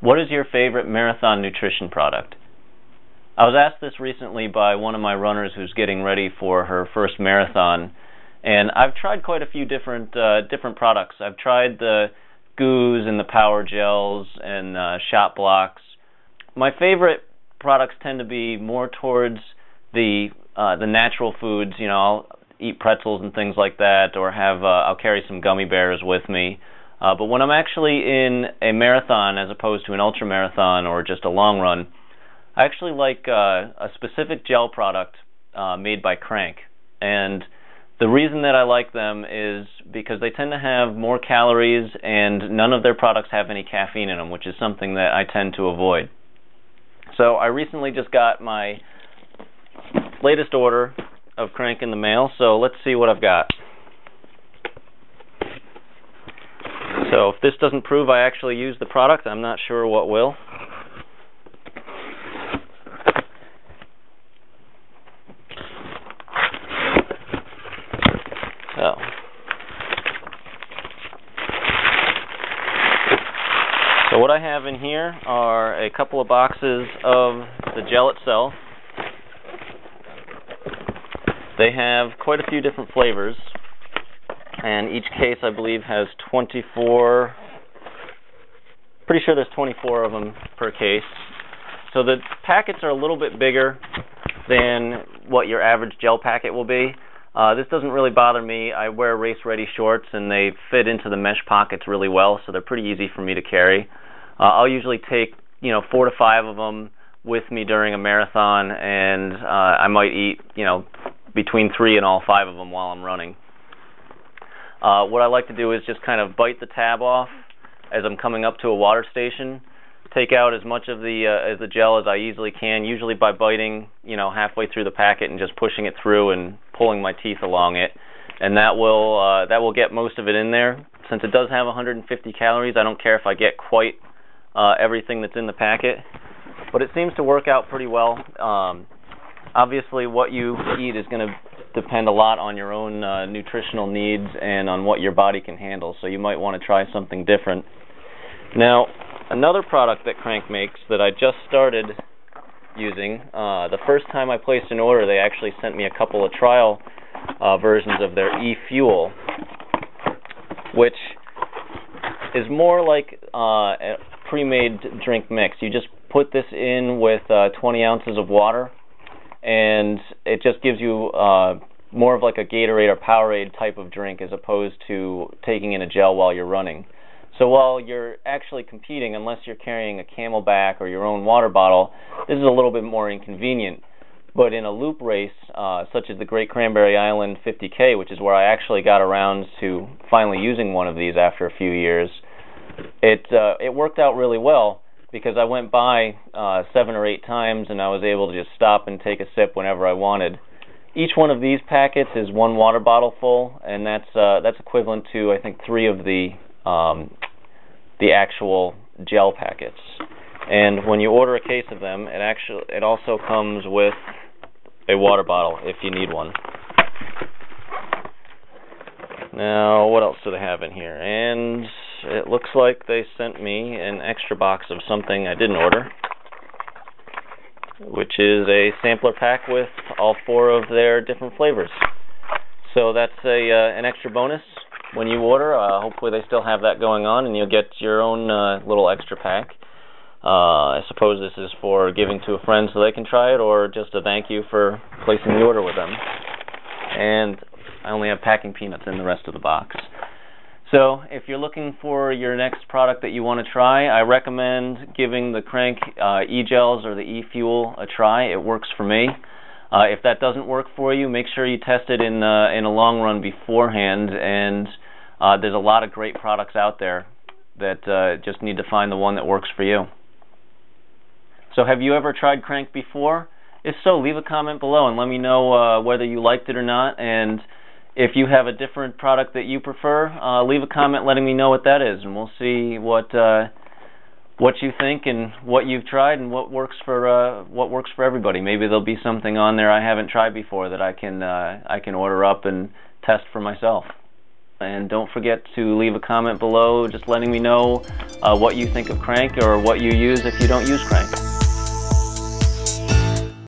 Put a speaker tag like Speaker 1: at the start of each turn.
Speaker 1: What is your favorite marathon nutrition product? I was asked this recently by one of my runners who's getting ready for her first marathon, and I've tried quite a few different products. I've tried the Goos and the Power Gels and Shot Blocks. My favorite products tend to be more towards the natural foods. You know, I'll eat pretzels and things like that, or I'll carry some gummy bears with me. But when I'm actually in a marathon as opposed to an ultra marathon or just a long run, I actually like a specific gel product made by Crank. And the reason that I like them is because they tend to have more calories and none of their products have any caffeine in them, which is something that I tend to avoid. So I recently just got my latest order of Crank in the mail, so let's see what I've got. So if this doesn't prove I actually use the product, I'm not sure what will. So what I have in here are a couple of boxes of the gel itself. They have quite a few different flavors, and each case I believe has 24, pretty sure there's 24 of them per case. So the packets are a little bit bigger than what your average gel packet will be. This doesn't really bother me. I wear race-ready shorts, and they fit into the mesh pockets really well, so they're pretty easy for me to carry. I'll usually take 4 to 5 of them with me during a marathon, and I might eat between 3 and all 5 of them while I'm running. What I like to do is just kind of bite the tab off as I'm coming up to a water station, take out as much of the gel as I easily can, usually by biting halfway through the packet and just pushing it through and pulling my teeth along it, and that will get most of it in there. Since it does have 150 calories, I don't care if I get quite everything that's in the packet, but it seems to work out pretty well. Obviously, what you eat is going to depend a lot on your own nutritional needs and on what your body can handle, so you might want to try something different. Now, another product that Crank makes that I just started using, the first time I placed an order, they actually sent me a couple of trial versions of their e-fuel, which is more like a pre-made drink mix. You just put this in with 20 ounces of water, and it just gives you more of like a Gatorade or Powerade type of drink as opposed to taking in a gel while you're running. So while you're actually competing, unless you're carrying a Camelback or your own water bottle, this is a little bit more inconvenient. But in a loop race, such as the Great Cranberry Island 50K, which is where I actually got around to finally using one of these after a few years, it worked out really well because I went by 7 or 8 times and I was able to just stop and take a sip whenever I wanted. Each one of these packets is 1 water bottle full, and that's equivalent to, I think, 3 of the actual gel packets. And when you order a case of them, it also comes with a water bottle if you need one. Now, what else do they have in here? And it looks like they sent me an extra box of something I didn't order, which is a sampler pack with all 4 of their different flavors. So that's an extra bonus when you order. Hopefully they still have that going on, and you'll get your own little extra pack. I suppose this is for giving to a friend so they can try it, or just a thank you for placing the order with them. And I only have packing peanuts in the rest of the box. So if you're looking for your next product that you want to try, I recommend giving the Crank e-gels or the e-fuel a try. It works for me. If that doesn't work for you, make sure you test it in a long run beforehand. And there's a lot of great products out there that just need to find the one that works for you. So have you ever tried Crank before? If so, leave a comment below and let me know whether you liked it or not. And if you have a different product that you prefer, leave a comment letting me know what that is, and we'll see what you think and what you've tried and what works for everybody. Maybe there'll be something on there I haven't tried before that I can order up and test for myself. And don't forget to leave a comment below just letting me know what you think of crank or what you use if you don't use crank.